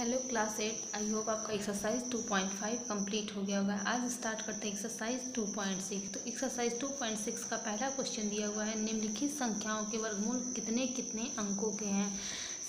Hello class 8। I hope आपका exercise 2.5 complete हो गया होगा। आज स्टार्ट करते हैं एक्सरसाइज 2.6। तो एक्सरसाइज 2.6 का पहला क्वेश्चन दिया हुआ है, निम्नलिखित संख्याओं के वर्गमूल कितने कितने अंकों के हैं।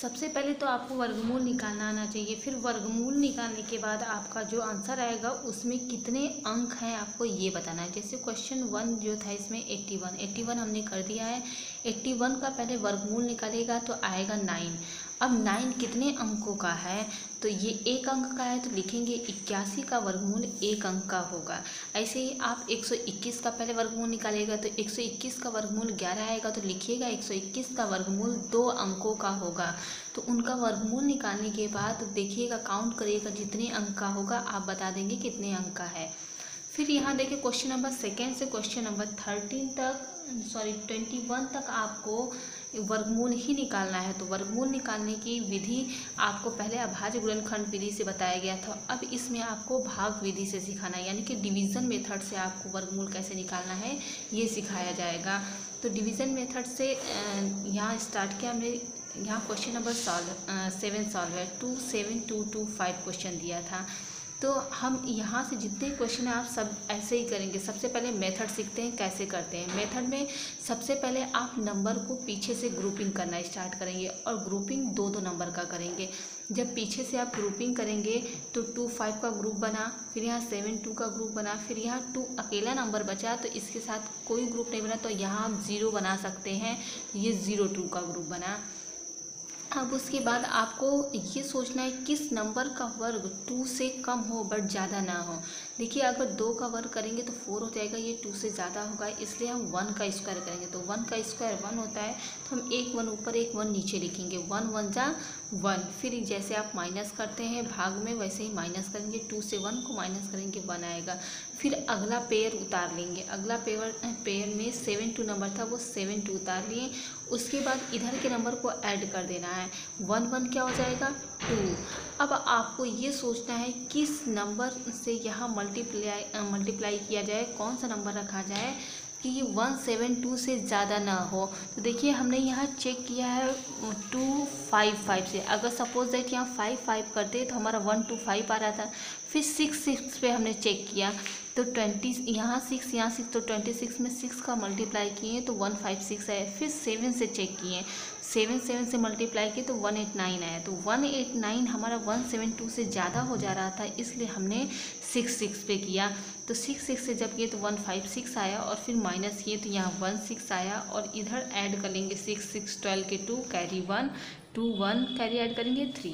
सबसे पहले तो आपको वर्गमूल निकालना आना चाहिए, फिर वर्गमूल निकालने के बाद आपका जो आंसर आएगा उसमें कितने अंक हैं आपको ये बताना है। जैसे क्वेश्चन 1 जो था इसमें 81 हमने कर दिया है। 81 का पहले वर्गमूल निकालेगा तो आएगा 9। अब 9 कितने अंकों का है, तो ये एक अंक का है तो लिखेंगे 81 का वर्गमूल एक अंक का होगा। ऐसे ही आप 121 का पहले वर्गमूल निकालेगा तो 121 का वर्गमूल 11 आएगा तो लिखिएगा 121 का वर्गमूल 2 अंकों का होगा। तो उनका वर्गमूल निकालने के बाद देखिएगा, काउंट करिएगा, जितने अंक का होगा आप बता देंगे कितने अंक का है। फिर यहाँ देखिए क्वेश्चन नंबर 2 से क्वेश्चन नंबर 21 तक आपको वर्गमूल ही निकालना है। तो वर्गमूल निकालने की विधि आपको पहले अभाज्य गुणनखंड विधि से बताया गया था, अब इसमें आपको भाग विधि से सिखाना है, यानी कि डिवीज़न मेथड से आपको वर्गमूल कैसे निकालना है ये सिखाया जाएगा। तो डिवीज़न मेथड से यहाँ स्टार्ट किया हमने। यहाँ क्वेश्चन नंबर 7 सॉल्व है। 2 7 2 2 5 क्वेश्चन दिया था। तो हम यहाँ से जितने क्वेश्चन हैं आप सब ऐसे ही करेंगे। सबसे पहले मेथड सीखते हैं कैसे करते हैं। मेथड में सबसे पहले आप नंबर को पीछे से ग्रुपिंग करना स्टार्ट करेंगे और ग्रुपिंग दो नंबर का करेंगे। जब पीछे से आप ग्रुपिंग करेंगे तो 2 5 का ग्रुप बना, फिर यहाँ 7 2 का ग्रुप बना, फिर यहाँ 2 अकेला नंबर बचा तो इसके साथ कोई ग्रुप नहीं बना तो यहाँ आप 0 बना सकते हैं, ये 0 2 का ग्रुप बना। अब उसके बाद आपको ये सोचना है किस नंबर का वर्ग 2 से कम हो बट ज़्यादा ना हो। देखिए अगर 2 का वर्ग करेंगे तो 4 हो जाएगा, ये 2 से ज़्यादा होगा इसलिए हम 1 का स्क्वायर करेंगे। तो 1 का स्क्वायर 1 होता है, तो हम एक 1 ऊपर एक 1 नीचे लिखेंगे। 1 1 जा 1। फिर जैसे आप माइनस करते हैं भाग में वैसे ही माइनस करेंगे, 2 से 1 को माइनस करेंगे 1 आएगा। फिर अगला पेयर उतार लेंगे। अगला पेयर में 7 2 नंबर था वो 7 2 उतार लिए। उसके बाद इधर के नंबर को ऐड कर देना है। 1 1 क्या हो जाएगा 2। अब आपको ये सोचना है किस नंबर से यहाँ मल्टीप्लाई किया जाए, कौन सा नंबर रखा जाए कि ये 172 से ज़्यादा ना हो। तो देखिए हमने यहाँ चेक किया है 2 5 5 से। अगर सपोज दैट यहाँ 5 5 करते तो हमारा 1 2 5 आ रहा था। फिर 6 6 पे हमने चेक किया तो 20, यहाँ 6 यहाँ 6, तो 26 में 6 का मल्टीप्लाई किए तो 156 है। फिर 7 से चेक किए, 7 से मल्टीप्लाई किए तो 189 आया। तो 189 हमारा 172 से ज़्यादा हो जा रहा था इसलिए हमने 6 6 पे किया। तो 6 6 से जब किए तो 156 आया और फिर माइनस किए तो यहाँ 16 आया और इधर ऐड कर लेंगे 6 6 12 के 2 कैरी 1 2 1 कैरी ऐड करेंगे 3।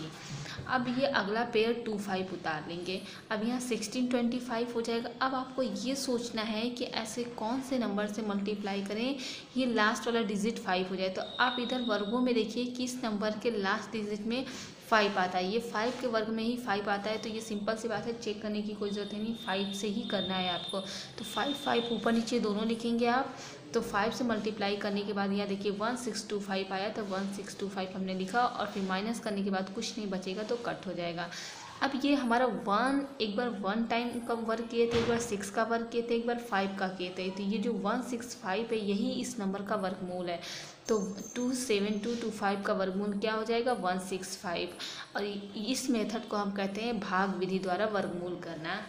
अब ये अगला पेयर 2 5 उतार लेंगे। अब यहाँ 16 25 हो जाएगा। अब आपको ये सोचना है कि ऐसे कौन से नंबर से मल्टीप्लाई करें ये लास्ट वाला डिजिट 5 हो जाए। तो आप इधर वर्गों में देखिए किस नंबर के लास्ट डिजिट में 5 आता है। ये 5 के वर्ग में ही 5 आता है, तो ये सिंपल सी बात है, चेक करने की कोई ज़रूरत नहीं, 5 से ही करना है आपको। तो 5 5 ऊपर नीचे दोनों लिखेंगे आप। तो 5 से मल्टीप्लाई करने के बाद यहाँ देखिए 1625 आया, तो 1625 हमने लिखा और फिर माइनस करने के बाद कुछ नहीं बचेगा तो कट हो जाएगा। अब ये हमारा 1 एक बार 1 टाइम का वर्क किए थे, एक बार 6 का वर्क किए थे, एक बार 5 का किए थे। तो ये जो 165 है यही इस नंबर का वर्गमूल है। तो 2 7 2 2 5 का वर्गमूल क्या हो जाएगा 165। और इस मेथड को हम कहते हैं भाग विधि द्वारा वर्गमूल करना।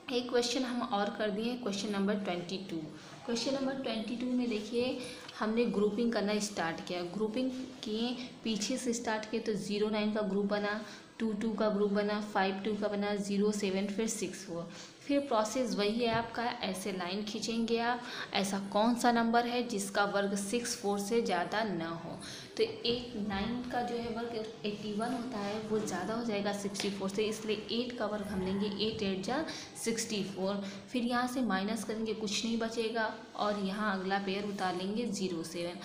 एक क्वेश्चन हम और कर दिए, क्वेश्चन नंबर 22। क्वेश्चन नंबर 22 में देखिए हमने ग्रुपिंग करना स्टार्ट किया। ग्रुपिंग किए, पीछे से स्टार्ट किए तो 0 9 का ग्रुप बना, 2 2 का ग्रुप बना, 5 2 का बना, 0 7 फिर 6 4। फिर प्रोसेस वही है आपका, ऐसे लाइन खींचेंगे आप। ऐसा कौन सा नंबर है जिसका वर्ग 6 4 से ज़्यादा ना हो। तो 8 9 का जो है वर्ग 81 होता है, वो ज़्यादा हो जाएगा 64 से, इसलिए 8 का वर्ग हम लेंगे 8 8 जा 64। फिर यहाँ से माइनस करेंगे कुछ नहीं बचेगा और यहाँ अगला पेयर उतार लेंगे 0 7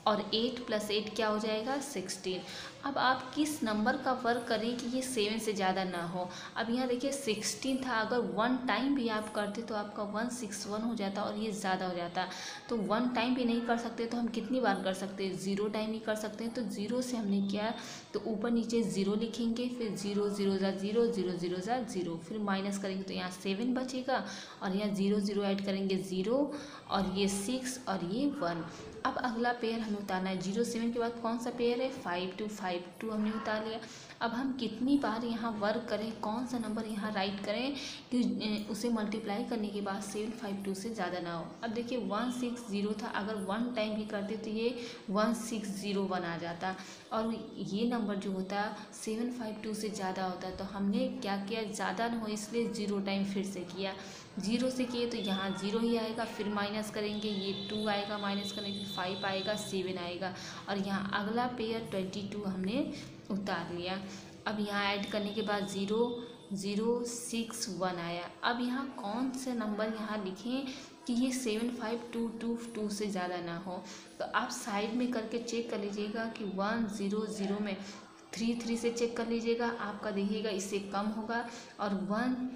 और 8 + 8 क्या हो जाएगा 16। अब आप किस नंबर का वर्ग करें कि ये 7 से ज़्यादा ना हो। अब यहाँ देखिए 16 था, अगर 1 टाइम भी आप करते तो आपका 161 हो जाता और ये ज़्यादा हो जाता। तो 1 टाइम भी नहीं कर सकते तो हम कितनी बार कर सकते हैं, 0 टाइम ही कर सकते हैं। तो 0 से हमने किया तो ऊपर नीचे 0 लिखेंगे, फिर 0 0 जा 0 0 0 जा 0, फिर माइनस करेंगे तो यहाँ 7 बचेगा और यहाँ 0 0 ऐड करेंगे 0 और ये 6 और ये 1। अब अगला पेयर हमें उतारना है। 0 7 के बाद कौन सा पेयर है, 5 2 5 2 हमने उतार लिया। अब हम कितनी बार यहाँ वर्क करें, कौन सा नंबर यहाँ राइट करें कि उसे मल्टीप्लाई करने के बाद 752 से ज़्यादा ना हो। अब देखिए 160 था, अगर 1 टाइम भी करते तो ये 1601 आ जाता, और ये नंबर जो होता 752 से ज़्यादा होता। तो हमने क्या किया, ज़्यादा ना हो इसलिए 0 टाइम फिर से किया। 0 से किए तो यहाँ 0 ही आएगा, फिर माइनस करेंगे ये 2 आएगा, माइनस करेंगे 5 आएगा, 7 आएगा, और यहाँ अगला पेयर 22 हमने उतार लिया। अब यहाँ ऐड करने के बाद 0 0 6 1 आया। अब यहाँ कौन से नंबर यहाँ लिखें कि ये 75222 से ज़्यादा ना हो। तो आप साइड में करके चेक कर लीजिएगा कि 100 में 33 से चेक कर लीजिएगा, आपका देखिएगा इससे कम होगा, और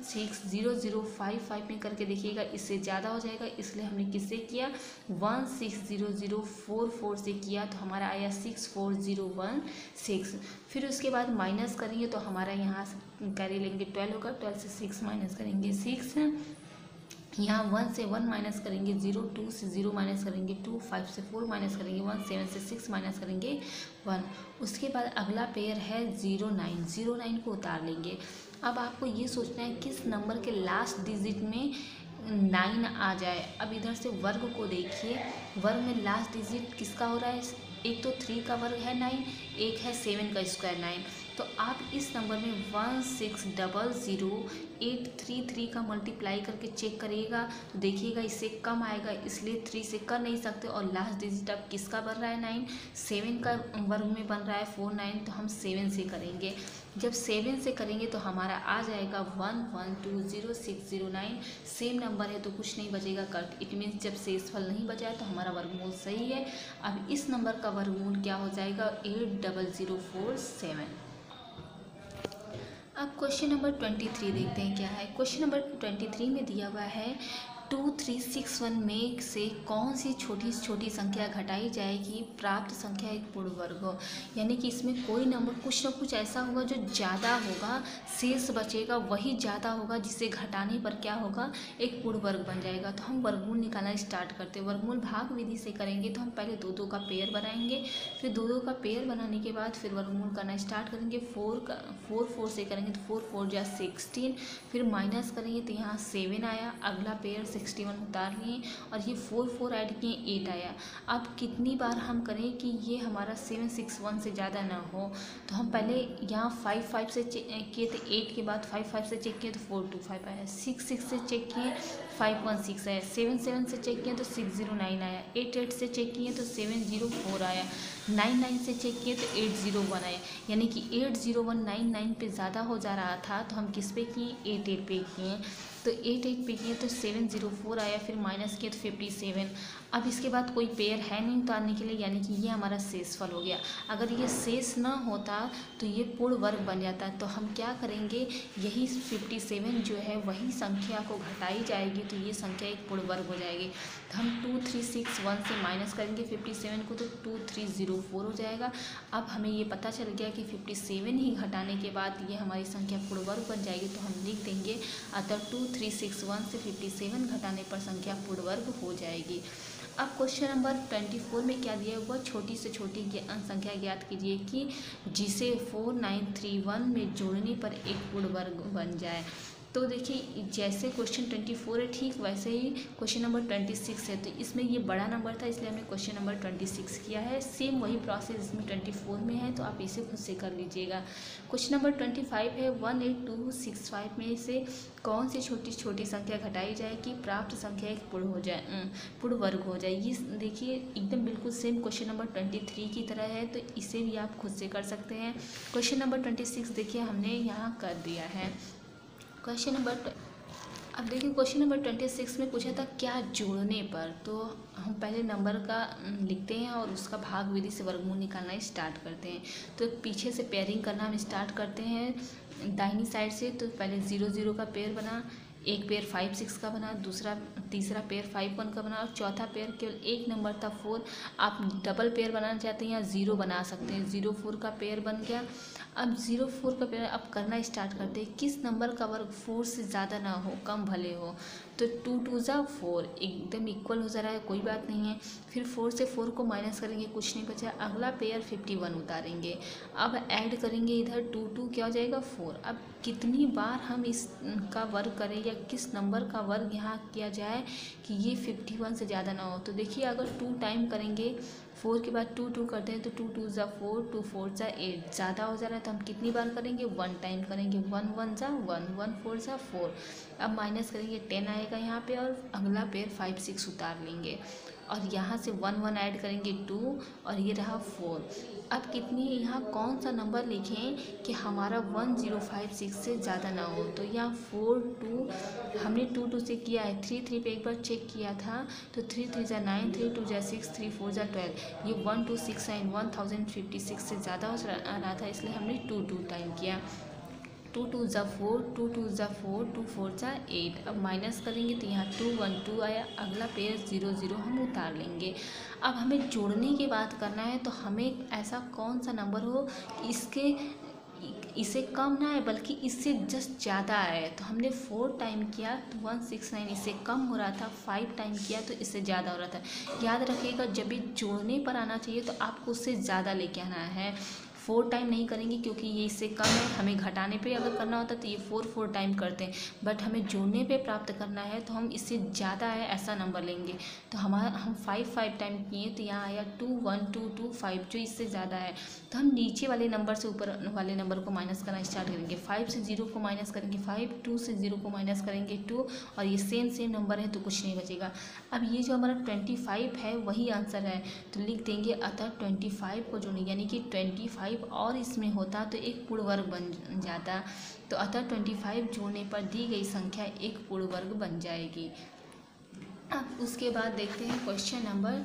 160055 में करके देखिएगा इससे ज़्यादा हो जाएगा। इसलिए हमने किससे किया, 160044 से किया, तो हमारा आया 64016। फिर उसके बाद माइनस करेंगे तो हमारा यहाँ कैरी लेंगे 12 होगा, 12 से 6 माइनस करेंगे 6, यहाँ 1 से 1 माइनस करेंगे 0, 2 से 0 माइनस करेंगे 2, 5 से 4 माइनस करेंगे 1, 7 से 6 माइनस करेंगे 1। उसके बाद अगला पेयर है 09, 09 को उतार लेंगे। अब आपको ये सोचना है किस नंबर के लास्ट डिजिट में 9 आ जाए। अब इधर से वर्ग को देखिए, वर्ग में लास्ट डिजिट किसका हो रहा है, एक तो 3 का वर्ग है 9, एक है 7 का स्क्वायर 9। तो आप इस नंबर में 16000833 का मल्टीप्लाई करके चेक करिएगा, तो देखिएगा इससे कम आएगा, इसलिए 3 से कर नहीं सकते। और लास्ट डिजिट अब किसका बन रहा है 9, 7 का वर्ग में बन रहा है 49, तो हम 7 से करेंगे। जब 7 से करेंगे तो हमारा आ जाएगा 11200609। सेम नंबर है तो कुछ नहीं बचेगा कट, इट मीन्स जब शेषफल नहीं बचा तो हमारा वर्गमूल सही है। अब इस नंबर का वर्गमूल क्या हो जाएगा, 80047। अब क्वेश्चन नंबर 23 देखते हैं क्या है। क्वेश्चन नंबर 23 में दिया हुआ है 2361 में से कौन सी छोटी से छोटी संख्या घटाई जाएगी प्राप्त संख्या एक पूर्ण वर्ग हो। यानी कि इसमें कोई नंबर कुछ ना कुछ ऐसा होगा जो ज़्यादा होगा, शेष बचेगा वही ज़्यादा होगा, जिसे घटाने पर क्या होगा, एक पूर्ण वर्ग बन जाएगा। तो हम वर्गमूल निकालना स्टार्ट करते हैं। वर्गमूल भाग विधि से करेंगे तो हम पहले 2 का पेयर बनाएंगे, फिर 2 का पेयर बनाने के बाद फिर वर्गमूल करना स्टार्ट करेंगे। 4 से करेंगे तो 4 4 जा 16, फिर माइनस करेंगे तो यहाँ 7 आया, अगला पेयर 61 उतार लिए, और ये 4 4 ऐड किए 8 आया। अब कितनी बार हम करें कि ये हमारा 761 से ज़्यादा ना हो। तो हम पहले यहाँ 5 5 से चेक किए थे, 8 के बाद 5 5 से चेक किए तो 4 2 5 आया, 6 6 से चेक किए 5 1 6 आया, 7 7 से चेक किए तो 609 आया, 8 8 से चेक किए तो 704 आया, 9 9 से चेक किए तो 801 आया। यानी कि 801 9 9 पे ज़्यादा हो जा रहा था, तो हम किस पे किए, 8 8 पे किए। तो 8 8 पे किए तो 704 आया, फिर माइनस किए तो 57। अब इसके बाद कोई पेयर है नहीं उतारने के लिए, यानी कि ये हमारा शेषफल हो गया। अगर ये शेष ना होता तो ये पूर्ण वर्ग बन जाता। तो हम क्या करेंगे, यही 57 जो है वही संख्या को घटाई जाएगी, तो ये संख्या एक पूर्ण वर्ग हो जाएगी। तो हम 2361 से माइनस करेंगे 57 को तो 2304 हो जाएगा। अब हमें ये पता चल गया कि 57 ही घटाने के बाद ये हमारी संख्या पूर्ण वर्ग बन जाएगी। तो हम लिख देंगे अतः 2361 से 57 घटाने पर संख्या पूर्ण वर्ग हो जाएगी। अब क्वेश्चन नंबर 24 में क्या दिया हुआ, छोटी से छोटी संख्या ज्ञात कीजिए कि जिसे 4931 में जोड़ने पर एक पूर्ण वर्ग बन जाए। तो देखिए जैसे क्वेश्चन 24 है ठीक वैसे ही क्वेश्चन नंबर 26 है। तो इसमें ये बड़ा नंबर था इसलिए हमने क्वेश्चन नंबर 26 किया है। सेम वही प्रोसेस इसमें 24 में है, तो आप इसे खुद से कर लीजिएगा। क्वेश्चन नंबर 25 है 18265 में से कौन सी छोटी छोटी संख्या घटाई जाए कि प्राप्त संख्या एक पूर्ण वर्ग हो जाए। ये देखिए एकदम बिल्कुल सेम क्वेश्चन नंबर 23 की तरह है, तो इसे भी आप खुद से कर सकते हैं। क्वेश्चन नंबर 26 देखिए हमने यहाँ कर दिया है। क्वेश्चन नंबर अब देखिए क्वेश्चन नंबर 26 में पूछा था क्या जोड़ने पर। तो हम पहले नंबर का लिखते हैं और उसका भाग विधि से वर्गमूल निकालना स्टार्ट करते हैं। तो पीछे से पेयरिंग करना हम स्टार्ट करते हैं दाहिनी साइड से। तो पहले 0 0 का पेयर बना, एक पेयर 5 6 का बना, तीसरा पेयर 5 1 का बना और चौथा पेयर केवल एक नंबर था 4। आप डबल पेयर बनाना चाहते हैं या 0 बना सकते हैं, 0 4 का पेयर बन गया। अब 0 4 का पेयर अब करना स्टार्ट करते हैं। किस नंबर का वर्ग 4 से ज़्यादा ना हो, कम भले हो। तो 2 2 जा 4 एकदम इक्वल हो जा रहा है, कोई बात नहीं है। फिर 4 से 4 को माइनस करेंगे, कुछ नहीं बचा। अगला पेयर 51 उतारेंगे। अब ऐड करेंगे इधर 2 2 क्या हो जाएगा 4। अब कितनी बार हम इसका वर्ग करें या किस नंबर का वर्ग यहाँ किया जाए कि ये 51 से ज़्यादा ना हो। तो देखिए अगर 2 टाइम करेंगे, 4 के बाद 2 2 करते हैं तो 2 2 जा 4, 2 4 जा 8, ज़्यादा हो जा रहा है तो हम कितनी बार करेंगे, 1 टाइम करेंगे। 1 1 जा 1, 1 4 जा 4। अब माइनस करेंगे 10 आएगा यहाँ पे और अगला पेयर 5 6 उतार लेंगे और यहाँ से 1 1 ऐड करेंगे 2 और ये रहा 4। अब कितनी यहाँ कौन सा नंबर लिखें कि हमारा 1056 से ज़्यादा ना हो। तो यहाँ 4 2 हमने 2 2 से किया है, 3 3 पे एक बार चेक किया था तो 3 3 जा 9, 3 2 जा 6, 3 4 जा 12। ये 1 2 6 9 1056 से ज़्यादा हो रहा था, इसलिए हमने 2 2 टाइम किया। 2 2 जा 4, 2 2 जा 4, 2 4 जा 8। अब माइनस करेंगे तो यहाँ 2 1 2 आया, अगला पेयर 0 0 हम उतार लेंगे। अब हमें जोड़ने की बात करना है तो हमें ऐसा कौन सा नंबर हो कि इससे कम ना आए बल्कि इससे जस्ट ज़्यादा आए। तो हमने 4 टाइम किया तो 169 इससे कम हो रहा था, 5 टाइम किया तो इससे ज़्यादा हो रहा था। याद रखिएगा जब भी जोड़ने पर आना चाहिए तो आपको उससे ज़्यादा लेके आना है। 4 टाइम नहीं करेंगे क्योंकि ये इससे कम है। हमें घटाने पे अगर करना होता तो ये 4 टाइम करते हैं, बट हमें जोड़ने पे प्राप्त करना है तो हम इससे ज़्यादा है ऐसा नंबर लेंगे। तो हम 5 टाइम किए तो यहाँ आया 2 1 2 2 5 जो इससे ज़्यादा है। तो हम नीचे वाले नंबर से ऊपर वाले नंबर को माइनस करना स्टार्ट करेंगे। 5 से 0 को माइनस करेंगे 5, 2 से 0 को माइनस करेंगे 2 और ये सेम नंबर है तो कुछ नहीं बचेगा। अब ये जो हमारा 25 है वही आंसर है तो लिख देंगे अतः 25 को जोड़ेंगे, यानी कि 25 और इसमें होता तो एक पूर्ण वर्ग बन जाता। तो अतः 25 जोड़ने पर दी गई संख्या एक पूर्ण वर्ग बन जाएगी। अब उसके बाद देखते हैं क्वेश्चन नंबर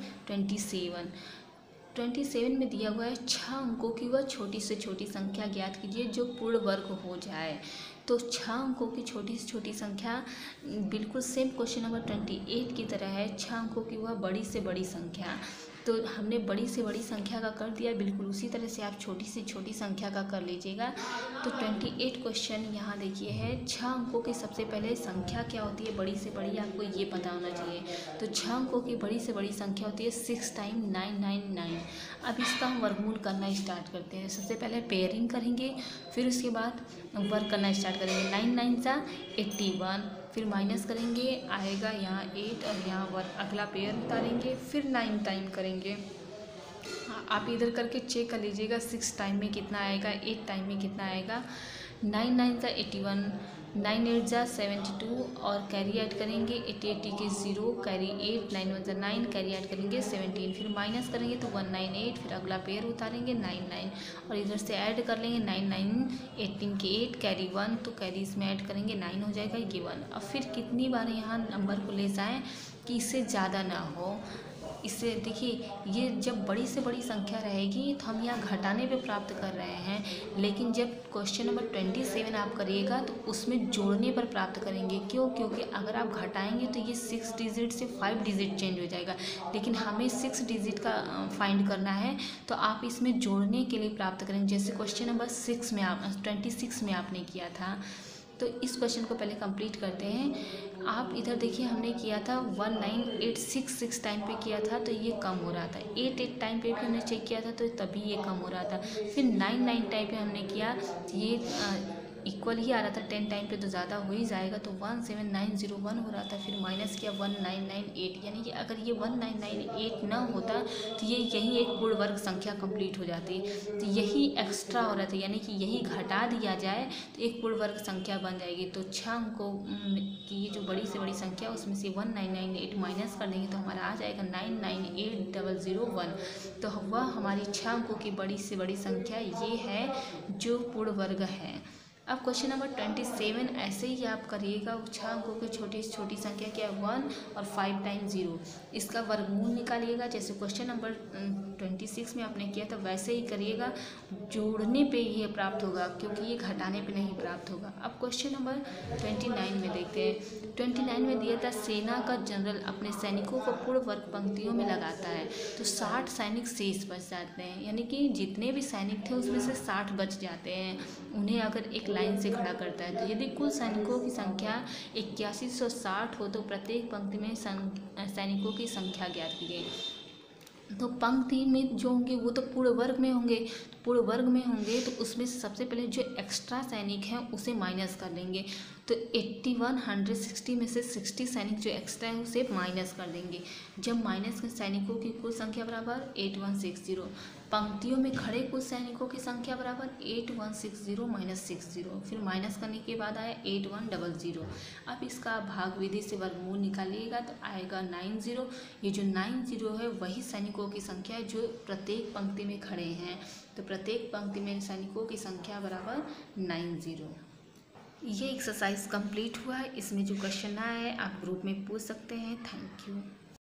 27 में दिया हुआ है 6 अंकों की वह छोटी से छोटी संख्या ज्ञात कीजिए जो पूर्ण वर्ग हो जाए। तो 6 अंकों की छोटी से छोटी संख्या बिल्कुल सेम क्वेश्चन नंबर 28 की तरह है। 6 अंकों की वह बड़ी से बड़ी संख्या, तो हमने बड़ी से बड़ी संख्या का कर दिया, बिल्कुल उसी तरह से आप छोटी से छोटी संख्या का कर लीजिएगा। तो 28 क्वेश्चन यहाँ देखिए है 6 अंकों की सबसे पहले संख्या क्या होती है बड़ी से बड़ी, आपको ये पता होना चाहिए। तो 6 अंकों की बड़ी से बड़ी संख्या होती है 6 टाइम 999। अब इसका हम वर्गमूल करना स्टार्ट करते हैं। सबसे पहले पेयरिंग करेंगे, फिर उसके बाद वर्ग करना स्टार्ट करेंगे। 9 9 जा 81, फिर माइनस करेंगे आएगा यहाँ 8 और यहाँ वर्ग अगला पेयर उतारेंगे, फिर 9 टाइम करेंगे। हाँ, आप इधर करके चेक कर लीजिएगा 6 टाइम में कितना आएगा, 8 टाइम में कितना आएगा। 9 9 जा 81, 9 8 जा 72 और कैरी ऐड करेंगे 88 के 0 कैरी 8, 9 1 जा 9 कैरी ऐड करेंगे 17, फिर माइनस करेंगे तो 198, फिर अगला पेयर उतारेंगे 99 और इधर से ऐड कर लेंगे 9 9 18 के 8 कैरी 1, तो कैरी इसमें ऐड करेंगे 9 हो जाएगा ये 1। अब फिर कितनी बार यहाँ नंबर को ले जाएँ कि इससे ज़्यादा ना हो। इससे देखिए ये जब बड़ी से बड़ी संख्या रहेगी तो हम यहाँ घटाने पे प्राप्त कर रहे हैं, लेकिन जब क्वेश्चन नंबर 27 आप करिएगा तो उसमें जोड़ने पर प्राप्त करेंगे। क्यों? क्योंकि अगर आप घटाएंगे तो ये 6 डिजिट से 5 डिजिट चेंज हो जाएगा, लेकिन हमें 6 डिजिट का फाइंड करना है तो आप इसमें जोड़ने के लिए प्राप्त करेंगे। जैसे क्वेश्चन नंबर 26 में आपने किया था। तो इस क्वेश्चन को पहले कंप्लीट करते हैं। आप इधर देखिए हमने किया था 19866 टाइम पे किया था तो ये कम हो रहा था, 88 टाइम पे भी हमने चेक किया था तो तभी ये कम हो रहा था। फिर 99 टाइम पे हमने किया तो ये इक्वल ही आ रहा था, 10 टाइम पे तो ज़्यादा हो ही जाएगा तो 17901 हो रहा था। फिर माइनस किया 1998, यानी कि अगर ये 1998 ना होता तो ये यही एक पूर्ण वर्ग संख्या कंप्लीट हो जाती। तो यही एक्स्ट्रा हो रहा था, यानी कि यही घटा दिया जाए तो एक पूर्ण वर्ग संख्या बन जाएगी। तो 6 अंकों की ये जो बड़ी से बड़ी संख्या उसमें से 1998 माइनस कर देंगे तो हमारा आ जाएगा 998001। तो वह हमारी 6 अंकों की बड़ी से बड़ी संख्या ये है जो पूर्ण वर्ग है। अब क्वेश्चन नंबर 27 ऐसे ही आप करिएगा। 6 अंकों की छोटी से छोटी संख्या क्या है 1 और 5 टाइम 0, इसका वर्गमूल निकालिएगा। जैसे क्वेश्चन नंबर 26 में आपने किया था वैसे ही करिएगा। जोड़ने पे ये प्राप्त होगा क्योंकि ये घटाने पे नहीं प्राप्त होगा। अब क्वेश्चन नंबर 29 में देखते हैं। 29 में दिया था सेना का जनरल अपने सैनिकों को पूर्ण वर्ग पंक्तियों में लगाता है तो 60 सैनिक शेष बच जाते हैं, यानी कि जितने भी सैनिक थे उसमें से 60 बच जाते हैं। उन्हें अगर एक लाइन से खड़ा करता है तो यदि कुल सैनिकों की संख्या 8160 हो तो प्रत्येक पंक्ति में सैनिकों की संख्या ज्ञात कीजिए। तो पंक्ति में जो होंगे वो तो पूर्ण वर्ग में होंगे, पूर्ण वर्ग में होंगे तो उसमें सबसे पहले जो एक्स्ट्रा सैनिक हैं उसे माइनस कर लेंगे। तो 8160 में से 60 सैनिक जो एक्स्ट्रा है उसे माइनस कर देंगे। जब माइनस के सैनिकों की कुल संख्या बराबर 8160, पंक्तियों में खड़े कुल सैनिकों की संख्या बराबर 8160 माइनस 60, फिर माइनस करने के बाद आया 8100। अब इसका भाग विधि से वर्गमूल निकालिएगा तो आएगा 90। ये जो 90 है वही सैनिकों की संख्या है जो प्रत्येक पंक्ति में खड़े हैं, तो प्रत्येक पंक्ति में सैनिकों की संख्या बराबर 90। ये एक्सरसाइज कंप्लीट हुआ है। इसमें जो क्वेश्चन आया है आप ग्रुप में पूछ सकते हैं। Thank you.